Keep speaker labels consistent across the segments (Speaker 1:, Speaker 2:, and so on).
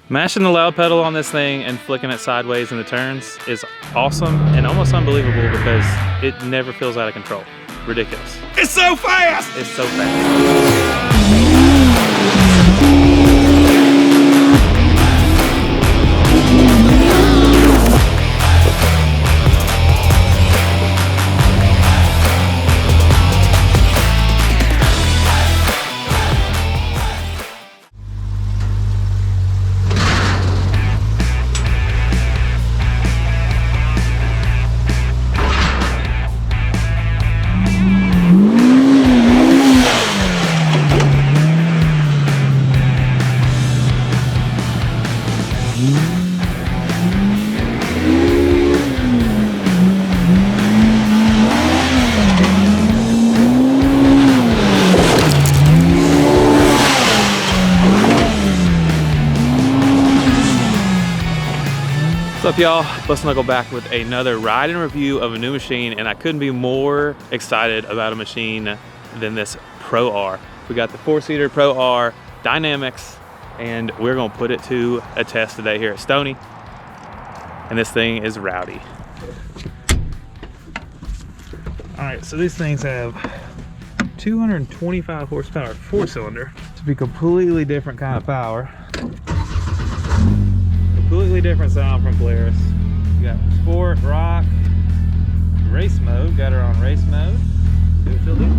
Speaker 1: Mashing the loud pedal on this thing and flicking it sideways in the turns is awesome and almost unbelievable because it never feels out of control. Ridiculous.
Speaker 2: It's so fast!
Speaker 1: It's so fast. What's up, y'all? Busted Knuckle back with another ride and review of a new machine, and I couldn't be more excited about a machine than this Pro R. We got the 4-seater Pro R Dynamix, and we're gonna put it to a test today here at Stony. And this thing is rowdy. All right, so these things have 225 horsepower 4-cylinder. To be completely different kind of power. Completely different sound from Polaris. We got sport, rock, race mode. Got her on race mode. See what she'll do.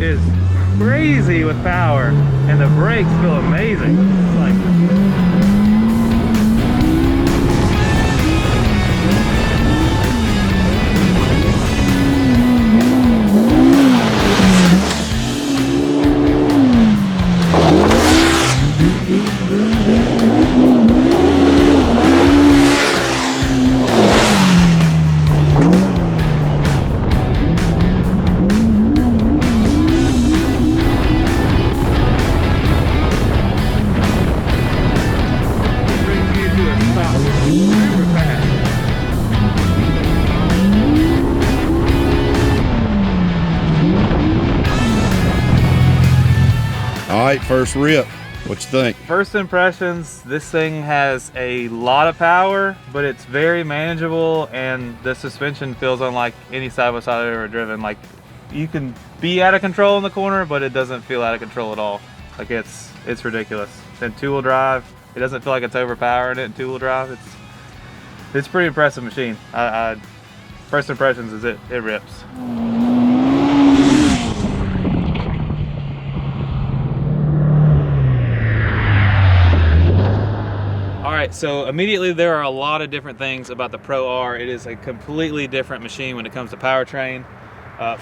Speaker 1: Is crazy with power, and the brakes feel amazing.
Speaker 2: All right, first rip. What you think?
Speaker 1: First impressions, this thing has a lot of power, but it's very manageable, and the suspension feels unlike any side-by-side I've ever driven. Like, you can be out of control in the corner, but it doesn't feel out of control at all. Like, it's ridiculous. And two-wheel drive, it doesn't feel like it's overpowering it in two-wheel drive. It's a pretty impressive machine. First impressions is it rips. Alright, so immediately there are a lot of different things about the Pro R. It is a completely different machine when it comes to powertrain.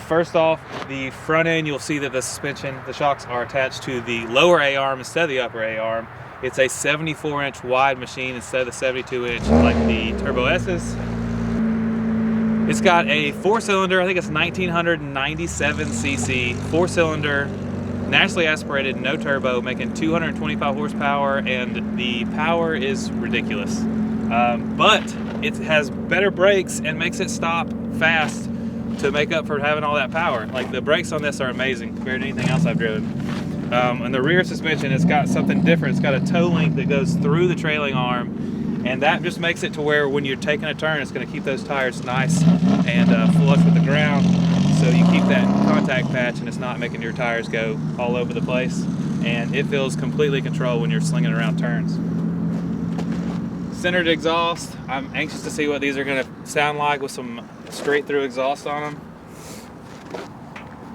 Speaker 1: First off, the front end, you'll see that the suspension, the shocks are attached to the lower A-arm instead of the upper A-arm. It's a 74-inch wide machine instead of the 72-inch like the Turbo S's. It's got a 4-cylinder, I think it's 1997cc, 4-cylinder, naturally aspirated, no turbo, making 225 horsepower, and the power is ridiculous. But it has better brakes and makes it stop fast to make up for having all that power. Like, the brakes on this are amazing compared to anything else I've driven. And the rear suspension, it's got something different. It's got a toe link that goes through the trailing arm, And that just makes it to where when you're taking a turn, it's going to keep those tires nice and flush with the ground. So you keep that contact patch and it's not making your tires go all over the place. And it feels completely controlled when you're slinging around turns. Centered exhaust. I'm anxious to see what these are going to sound like with some straight through exhaust on them.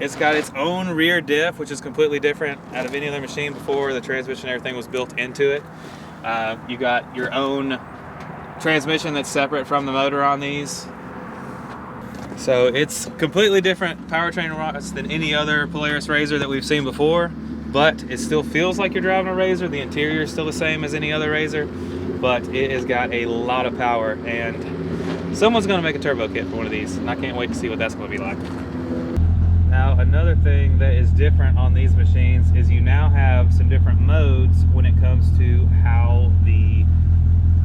Speaker 1: It's got its own rear diff, which is completely different out of any other machine before. The transmission, everything was built into it. You got your own transmission that's separate from the motor on these. So it's completely different powertrain than any other Polaris RZR that we've seen before, but it still feels like you're driving a RZR. The interior is still the same as any other RZR, but it has got a lot of power, and someone's gonna make a turbo kit for one of these, and I can't wait to see what that's gonna be like. Now, another thing that is different on these machines is you now have some different modes when it comes to how the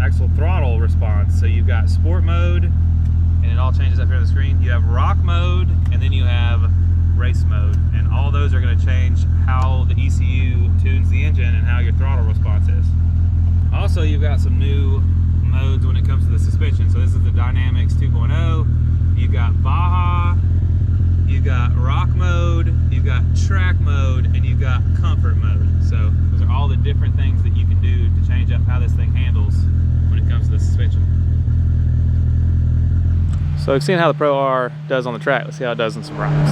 Speaker 1: actual throttle responds. So you've got sport mode, and it all changes up here on the screen. You have rock mode, and then you have race mode. And all those are gonna change how the ECU tunes the engine and how your throttle response is. Also, you've got some new modes when it comes to the suspension. So this is the Dynamix 2.0. You've got Baja, you've got rock mode, you've got track mode, and you've got comfort mode. So those are all the different things that you can do to change up how this thing handles when it comes to the suspension. So we've seen how the Pro R does on the track. Let's see how it does in some rocks.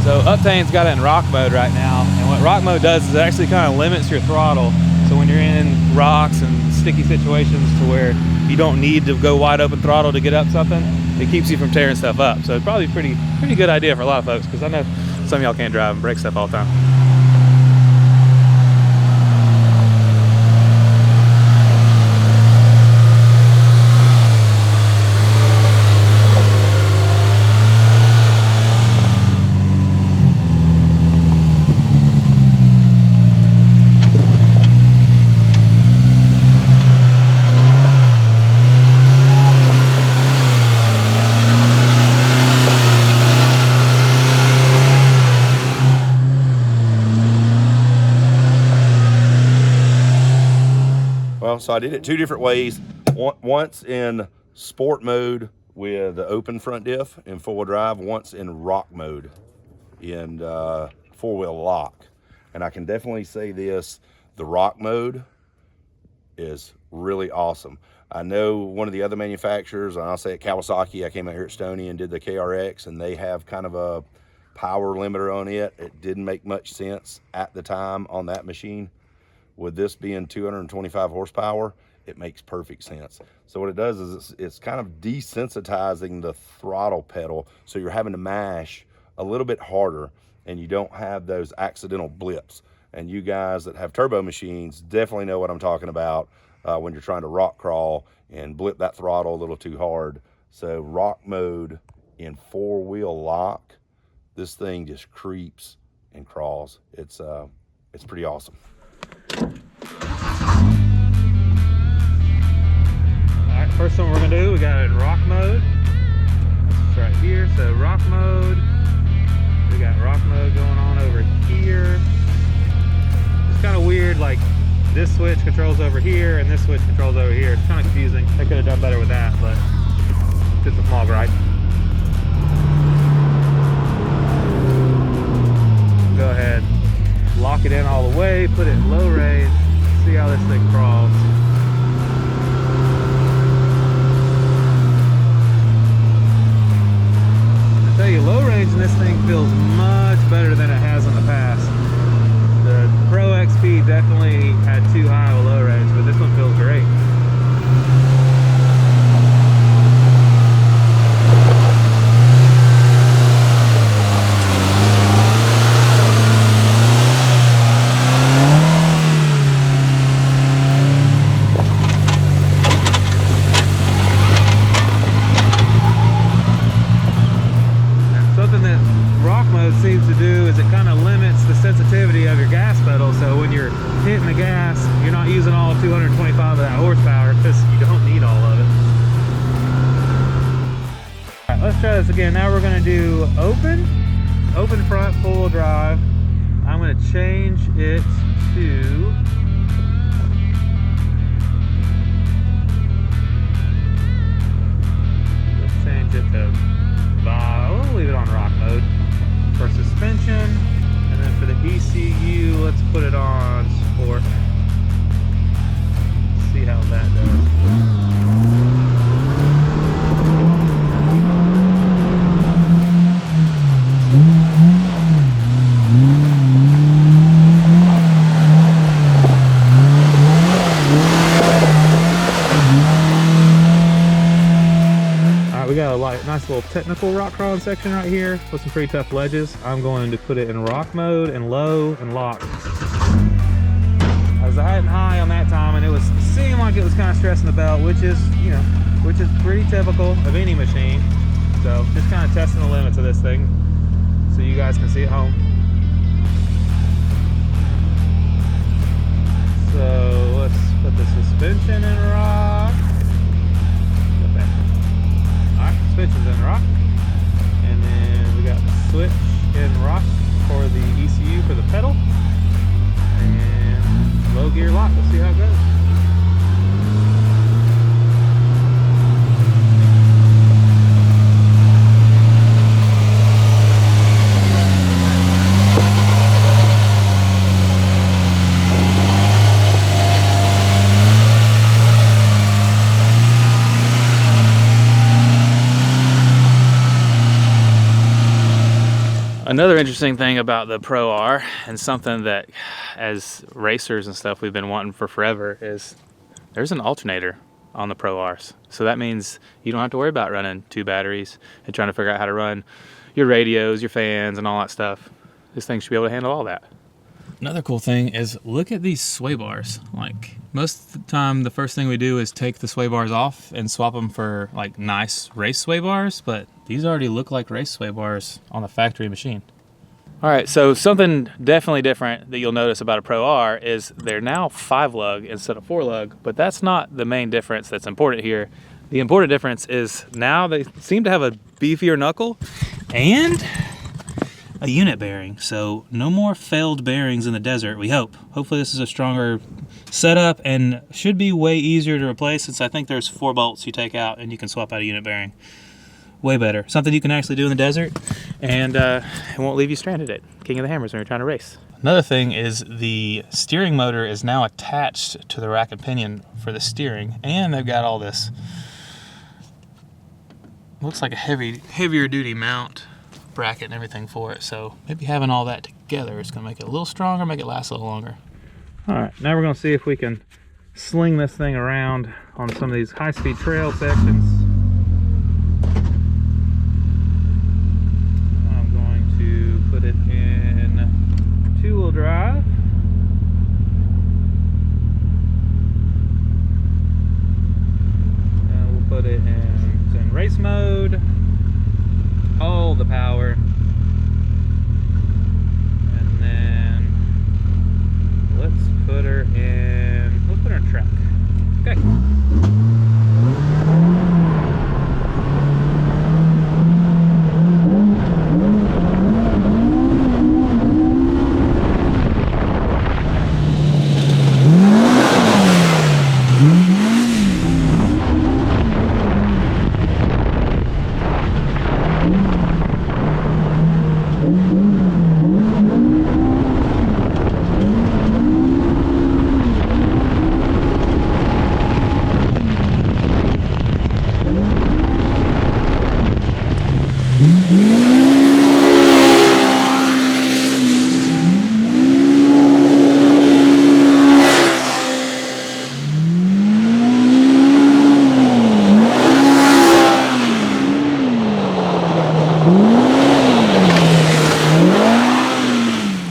Speaker 1: So Uptain's got it in rock mode right now, and what rock mode does is it actually kind of limits your throttle. So when you're in rocks and sticky situations to where you don't need to go wide open throttle to get up something, it keeps you from tearing stuff up. So it's probably a pretty good idea for a lot of folks, because I know some of y'all can't drive and break stuff all the time.
Speaker 2: So I did it two different ways. Once in sport mode with the open front diff in four-wheel drive, once in rock mode in four-wheel lock. And I can definitely say this, the rock mode is really awesome. I know one of the other manufacturers, and I'll say at Kawasaki, I came out here at Stony and did the KRX, and they have kind of a power limiter on it. It didn't make much sense at the time on that machine. With this being 225 horsepower, it makes perfect sense. So what it does is it's kind of desensitizing the throttle pedal, so you're having to mash a little bit harder and you don't have those accidental blips. And you guys that have turbo machines definitely know what I'm talking about when you're trying to rock crawl and blip that throttle a little too hard. So rock mode in four-wheel lock, this thing just creeps and crawls. It's pretty awesome.
Speaker 1: Alright, first thing we're going to do, we got it in rock mode. This is right here, so rock mode. We got rock mode going on over here. It's kind of weird, like this switch controls over here and this switch controls over here. It's kind of confusing. They could have done better with that, but it's just a small gripe. Go ahead, lock it in all the way, put it in low range, see how this thing crawls. I tell you, low range in this thing feels much better than it has in the past. The Pro XP definitely had too high of a low range, but this one feels great. Seems to do is it kind of limits the sensitivity of your gas pedal, so when you're hitting the gas you're not using all 225 of that horsepower because you don't need all of it. Alright, let's try this again. Now we're going to do open front full drive. I'm going to change it to let's change it to we'll leave it on rock mode for suspension, and then for the ECU, let's put it on sport. See how that does. We got a nice little technical rock crawling section right here with some pretty tough ledges. I'm going to put it in rock mode and low and lock. I was hitting high on that time, and it seemed like it was kind of stressing the belt, which is pretty typical of any machine. So just kind of testing the limits of this thing so you guys can see at home. So let's put the suspension in rock. Suspension's in rock, and then we got the switch in rock for the ECU for the pedal, and low gear lock. Let's see how it goes. Another interesting thing about the Pro R, and something that as racers and stuff we've been wanting for forever, is there's an alternator on the Pro Rs. So that means you don't have to worry about running 2 batteries and trying to figure out how to run your radios, your fans, and all that stuff. This thing should be able to handle all that. Another cool thing is, look at these sway bars. Like, most of the time the first thing we do is take the sway bars off and swap them for like nice race sway bars, but these already look like race sway bars on the factory machine. All right, so something definitely different that you'll notice about a Pro R is they're now 5-lug instead of 4-lug, but that's not the main difference that's important here. The important difference is now they seem to have a beefier knuckle and a unit bearing. So no more failed bearings in the desert, we hope. Hopefully this is a stronger setup and should be way easier to replace, since I think there's 4 bolts you take out and you can swap out a unit bearing. Way better. Something you can actually do in the desert, and it won't leave you stranded at King of the Hammers when you're trying to race. Another thing is the steering motor is now attached to the rack and pinion for the steering, and they've got all this, looks like a heavier duty mount bracket and everything for it. So maybe having all that together is going to make it a little stronger, make it last a little longer. All right, now we're going to see if we can sling this thing around on some of these high-speed trail sections. I'm going to put it in 2-wheel drive. And we'll put it in race mode. All the power. And then let's put her in track. Okay.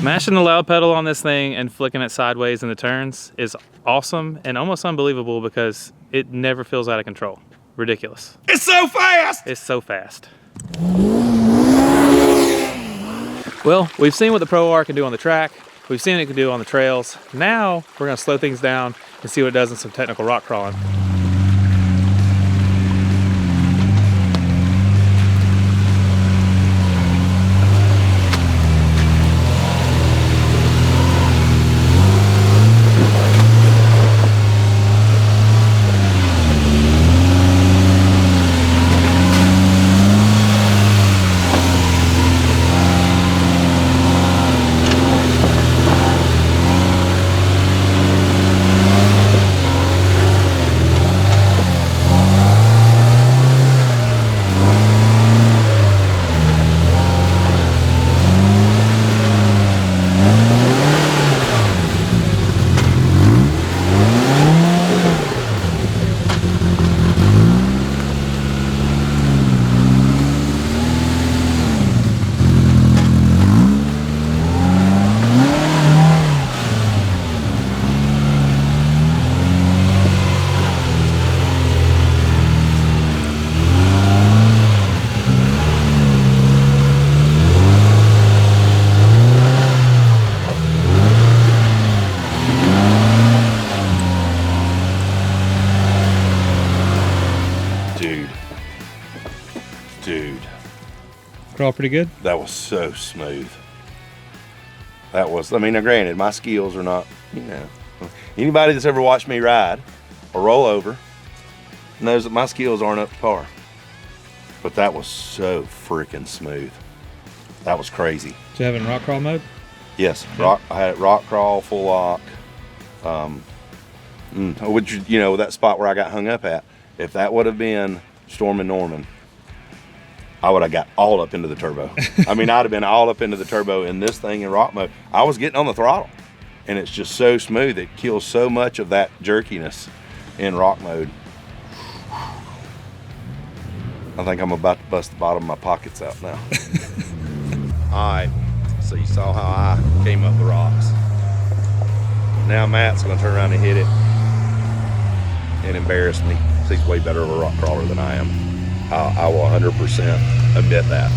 Speaker 1: Mashing the loud pedal on this thing and flicking it sideways in the turns is awesome and almost unbelievable because it never feels out of control. Ridiculous.
Speaker 2: It's so fast!
Speaker 1: It's so fast. Well, we've seen what the Pro R can do on the track. We've seen what it can do on the trails. Now we're gonna slow things down and see what it does in some technical rock crawling. Crawl pretty good?
Speaker 2: That was so smooth. That was, I mean, now granted, my skills are not, you know, anybody that's ever watched me ride or roll over knows that my skills aren't up to par. But that was so freaking smooth. That was crazy.
Speaker 1: Did you have it in rock crawl mode?
Speaker 2: Yes, rock. I had it rock crawl, full lock. Which, you know, that spot where I got hung up at, if that would have been Storm and Norman, I would have got all up into the turbo. I mean, I'd have been all up into the turbo in this thing in rock mode. I was getting on the throttle, and it's just so smooth. It kills so much of that jerkiness in rock mode. I think I'm about to bust the bottom of my pockets out now. All right, so you saw how I came up the rocks. Now Matt's gonna turn around and hit it and embarrass me. He's way better of a rock crawler than I am. I will 100% admit that.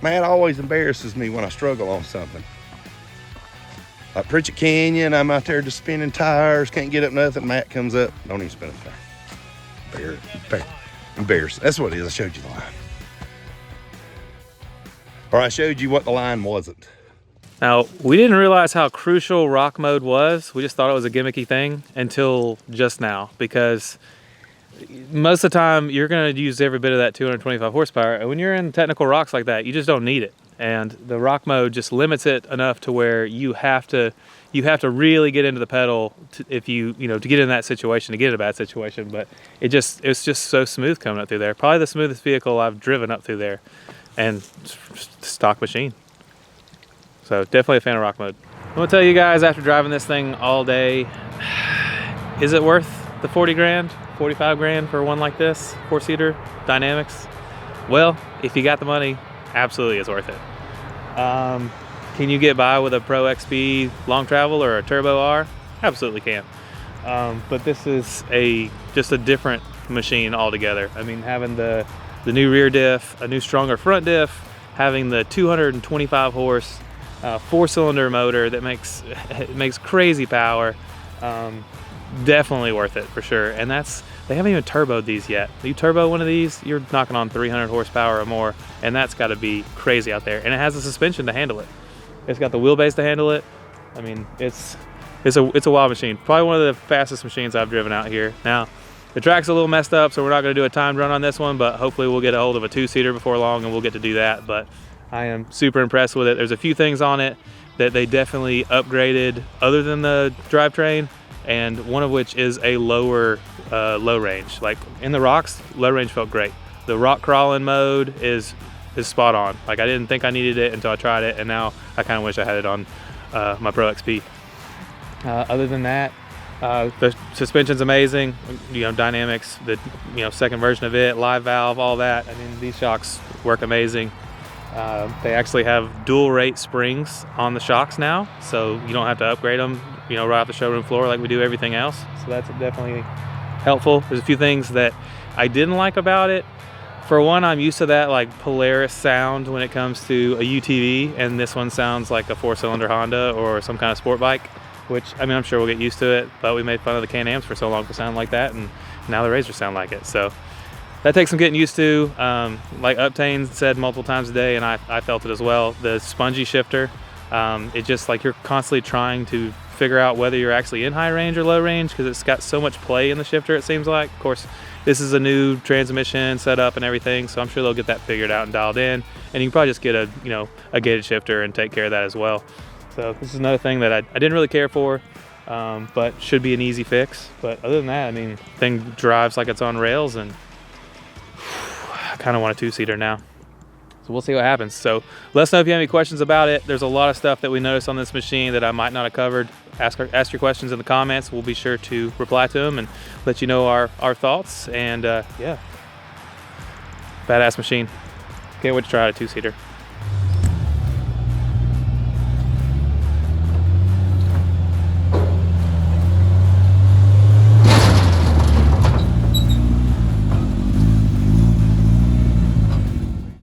Speaker 2: Matt always embarrasses me when I struggle on something. Like Pritchett Canyon, I'm out there just spinning tires, can't get up nothing. Matt comes up, don't even spin a tire. Embarrassed. That's what it is. I showed you the line. Or I showed you what the line wasn't.
Speaker 1: Now, we didn't realize how crucial rock mode was. We just thought it was a gimmicky thing until just now, because most of the time you're going to use every bit of that 225 horsepower, and when you're in technical rocks like that, you just don't need it. And the rock mode just limits it enough to where you have to really get into the pedal to get in that situation, to get in a bad situation. But it's just so smooth coming up through there. Probably the smoothest vehicle I've driven up through there, and stock machine. So definitely a fan of rock mode. I'm gonna tell you guys, after driving this thing all day, is it worth the 40 grand? 45 grand for one like this, 4-seater, Dynamix? Well, if you got the money, absolutely it's worth it. Can you get by with a Pro XP long travel or a Turbo R? Absolutely can. But this is just a different machine altogether. I mean, having the new rear diff, a new stronger front diff, having the 225 horse 4-cylinder motor that makes crazy power. Definitely worth it for sure. And they haven't even turboed these yet. You turbo one of these, you're knocking on 300 horsepower or more, and that's got to be crazy out there. And it has the suspension to handle it. It's got the wheelbase to handle it. I mean, it's a wild machine. Probably one of the fastest machines I've driven out here. Now, the track's a little messed up, so we're not going to do a timed run on this one, but hopefully we'll get a hold of a 2-seater before long, and we'll get to do that. But I am super impressed with it. There's a few things on it that they definitely upgraded other than the drivetrain, and one of which is a lower low range. Like in the rocks, low range felt great. The rock crawling mode is spot on. Like, I didn't think I needed it until I tried it, and now I kind of wish I had it on my Pro XP. Other than that, the suspension's amazing. Dynamix, the second version of it, live valve, all that. I mean, these shocks work amazing. They actually have dual rate springs on the shocks now, so you don't have to upgrade them, right off the showroom floor like we do everything else. So that's definitely helpful. There's a few things that I didn't like about it. For one, I'm used to that like Polaris sound when it comes to a UTV, and this one sounds like a 4-cylinder Honda or some kind of sport bike, which, I mean, I'm sure we'll get used to it, but we made fun of the Can-Ams for so long for sounding like that, and now the RZRs sound like it. So that takes some getting used to. Like Uptain said multiple times a day, and I felt it as well, the spongy shifter, it just like you're constantly trying to figure out whether you're actually in high range or low range, because it's got so much play in the shifter, it seems like. Of course, this is a new transmission setup and everything, so I'm sure they'll get that figured out and dialed in, and you can probably just get a gated shifter and take care of that as well. So this is another thing that I didn't really care for. but should be an easy fix. But other than that, I mean, thing drives like it's on rails, and I kind of want a two-seater now. So we'll see what happens. So let us know if you have any questions about it. There's a lot of stuff that we noticed on this machine that I might not have covered. Ask your questions in the comments. We'll be sure to reply to them and let you know our thoughts. And yeah, badass machine. Can't wait to try out a two-seater.